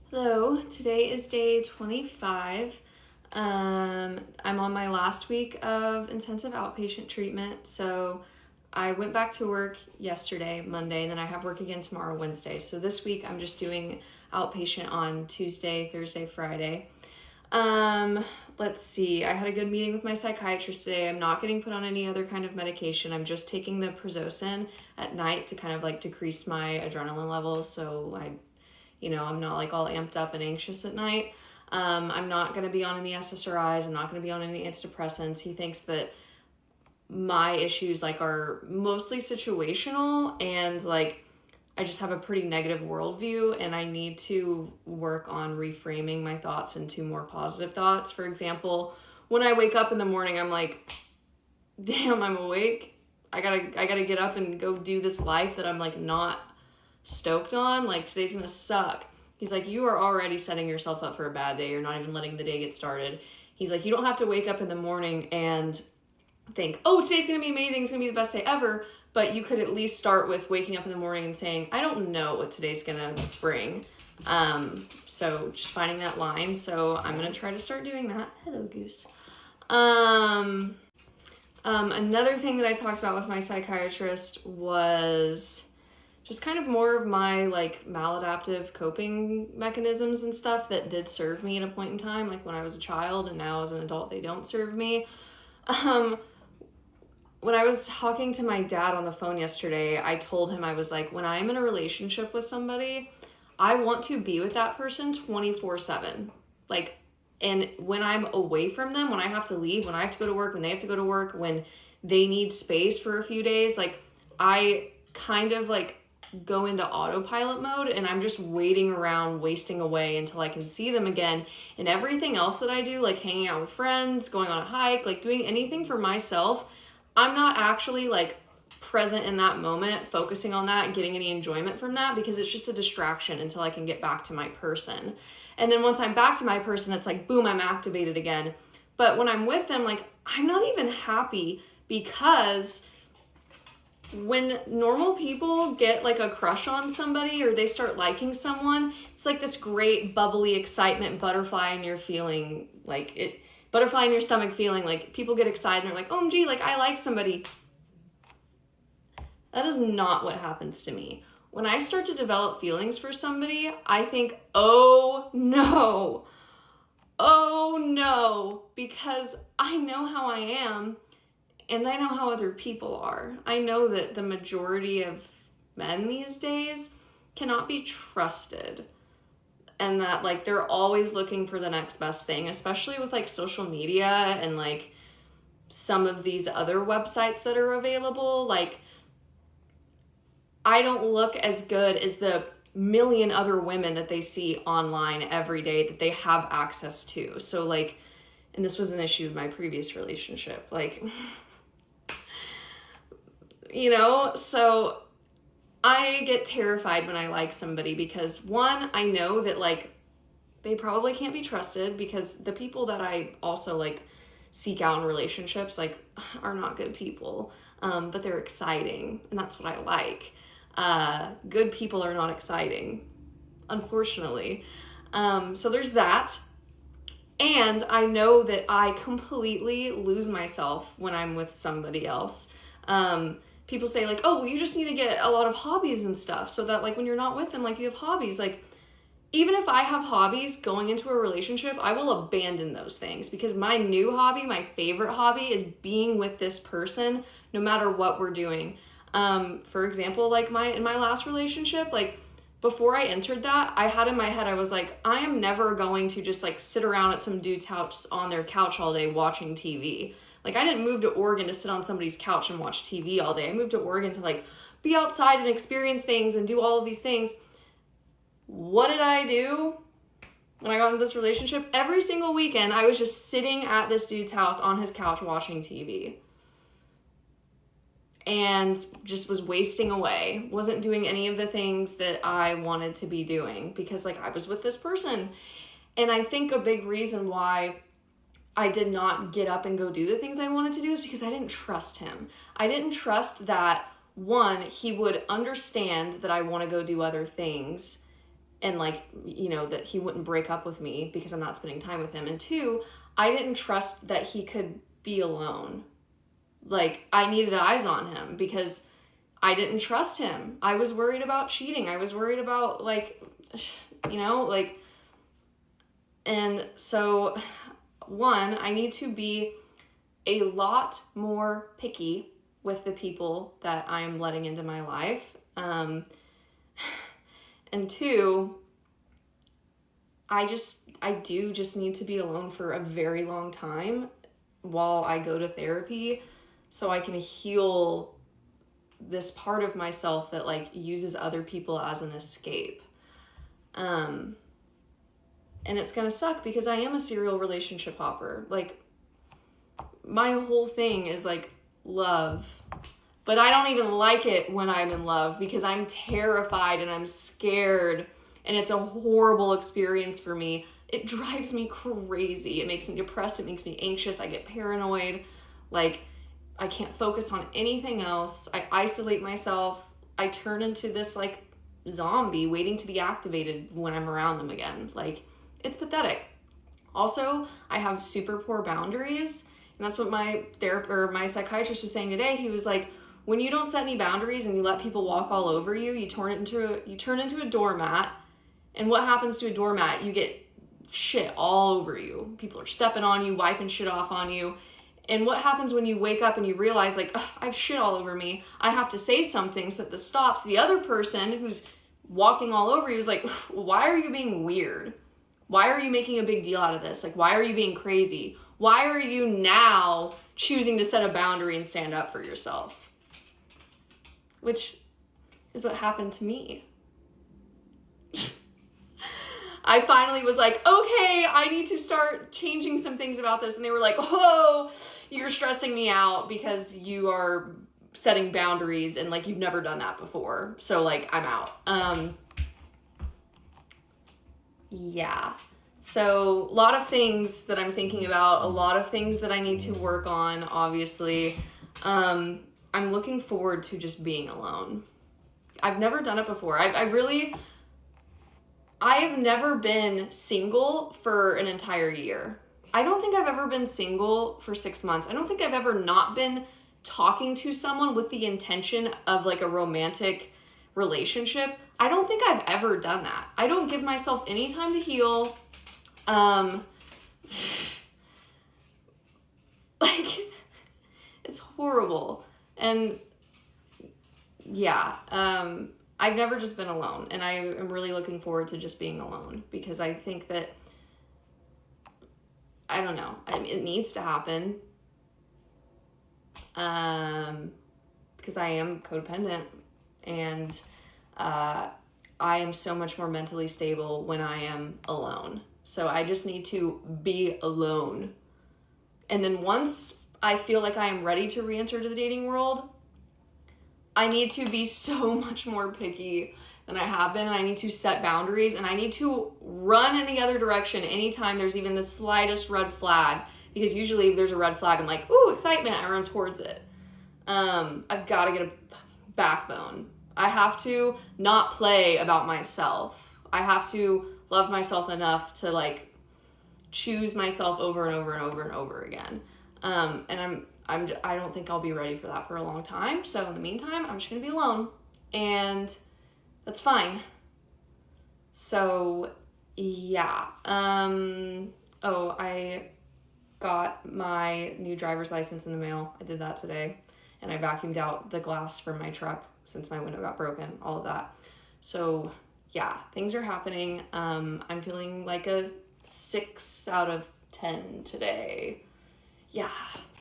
Hello, today is day 25. I'm on my last week of intensive outpatient treatment, so I went back to work yesterday, Monday, and then I have work again tomorrow, Wednesday. So this week I'm just doing outpatient on Tuesday, Thursday, Friday. Let's see. I had a good meeting with my psychiatrist today. I'm not getting put on any other kind of medication. I'm just taking the prazosin at night to kind of like decrease my adrenaline levels, so I'm not like all amped up and anxious at night. I'm not going to be on any SSRIs. I'm not going to be on any antidepressants. He thinks that my issues are mostly situational, and I just have a pretty negative worldview, and I need to work on reframing my thoughts into more positive thoughts. For example, when I wake up in the morning, I'm like, damn, I'm awake. I gotta get up and go do this life that I'm not stoked on. Today's gonna suck. He's like, you are already setting yourself up for a bad day. You're not even letting the day get started. He's like, you don't have to wake up in the morning and think, oh, today's gonna be amazing, it's gonna be the best day ever, but you could at least start with waking up in the morning and saying, I don't know what today's gonna bring. So just finding that line. So I'm gonna try to start doing that. Hello, Goose. Another thing that I talked about with my psychiatrist was just kind of more of my maladaptive coping mechanisms and stuff that did serve me at a point in time, when I was a child, and now as an adult they don't serve me. When I was talking to my dad on the phone yesterday, I told him, I was like, when I'm in a relationship with somebody, I want to be with that person 24/7. And when I'm away from them, when I have to leave, when I have to go to work, when they have to go to work, when they need space for a few days, I kind of go into autopilot mode, and I'm just waiting around, wasting away until I can see them again. And everything else that I do, hanging out with friends, going on a hike, doing anything for myself, I'm not actually present in that moment, focusing on that, getting any enjoyment from that, because it's just a distraction until I can get back to my person. And then once I'm back to my person, it's boom, I'm activated again. But when I'm with them, I'm not even happy, because when normal people get a crush on somebody, or they start liking someone, it's this great bubbly excitement, butterfly in your feeling, butterfly in your stomach feeling, people get excited and they're like, OMG, I like somebody. That is not what happens to me. When I start to develop feelings for somebody, I think, oh no, because I know how I am. And I know how other people are. I know that the majority of men these days cannot be trusted. And that they're always looking for the next best thing, especially with social media and some of these other websites that are available. I don't look as good as the million other women that they see online every day that they have access to. So and this was an issue with my previous relationship. So I get terrified when I like somebody, because one, I know that they probably can't be trusted, because the people that I also seek out in relationships are not good people, but they're exciting, and that's what I like. Good people are not exciting, unfortunately. So there's that. And I know that I completely lose myself when I'm with somebody else. People say oh, well, you just need to get a lot of hobbies and stuff, so that when you're not with them, you have hobbies. Even if I have hobbies going into a relationship, I will abandon those things, because my new hobby, my favorite hobby, is being with this person no matter what we're doing. For example, in my last relationship, before I entered that, I had in my head, I was I am never going to just sit around at some dude's house on their couch all day watching TV. I didn't move to Oregon to sit on somebody's couch and watch TV all day. I moved to Oregon to be outside and experience things and do all of these things. What did I do when I got into this relationship? Every single weekend, I was just sitting at this dude's house on his couch watching TV. And just was wasting away. Wasn't doing any of the things that I wanted to be doing, because I was with this person. And I think a big reason why I did not get up and go do the things I wanted to do is because I didn't trust him. I didn't trust that, one, he would understand that I want to go do other things, and like, you know, that he wouldn't break up with me because I'm not spending time with him. And two, I didn't trust that he could be alone. Like, I needed eyes on him because I didn't trust him. I was worried about cheating. I was worried about, like, you know, like, and so, one, I need to be a lot more picky with the people that I'm letting into my life. And two, I do just need to be alone for a very long time while I go to therapy so I can heal this part of myself that like uses other people as an escape. And it's gonna suck because I am a serial relationship hopper. Like, my whole thing is like love, but I don't even like it when I'm in love because I'm terrified and I'm scared and it's a horrible experience for me. It drives me crazy. It makes me depressed. It makes me anxious. I get paranoid. Like, I can't focus on anything else. I isolate myself. I turn into this like zombie waiting to be activated when I'm around them again. Like, it's pathetic. Also, I have super poor boundaries. And that's what my my psychiatrist was saying today. He was like, when you don't set any boundaries and you let people walk all over you, you turn into a doormat. And what happens to a doormat? You get shit all over you. People are stepping on you, wiping shit off on you. And what happens when you wake up and you realize, like, I have shit all over me. I have to say something so that this stops. The other person who's walking all over you is like, why are you being weird? Why are you making a big deal out of this? Like, why are you being crazy? Why are you now choosing to set a boundary and stand up for yourself? Which is what happened to me. I finally was like, okay, I need to start changing some things about this. And they were like, oh, you're stressing me out because you are setting boundaries and like you've never done that before. So like, I'm out. Yeah. So a lot of things that I'm thinking about, a lot of things that I need to work on, obviously. I'm looking forward to just being alone. I've never done it before. I have never been single for an entire year. I don't think I've ever been single for 6 months. I don't think I've ever not been talking to someone with the intention of like a romantic relationship. I don't think I've ever done that. I don't give myself any time to heal. Like, it's horrible. And yeah, I've never just been alone, and I am really looking forward to just being alone because I think that, I don't know, it needs to happen, because I am codependent, and I am so much more mentally stable when I am alone. So I just need to be alone. And then once I feel like I am ready to re-enter to the dating world, I need to be so much more picky than I have been, and I need to set boundaries, and I need to run in the other direction anytime there's even the slightest red flag, because usually if there's a red flag, I'm like, ooh, excitement, I run towards it. I've got to get a backbone. I have to not play about myself. I have to love myself enough to like choose myself over and over and over and over again. And I don't think I'll be ready for that for a long time. So in the meantime, I'm just going to be alone, and that's fine. So yeah. Oh, I got my new driver's license in the mail. I did that today, and I vacuumed out the glass from my truck since my window got broken, all of that. So yeah, things are happening. I'm feeling like a 6 out of 10 today. Yeah.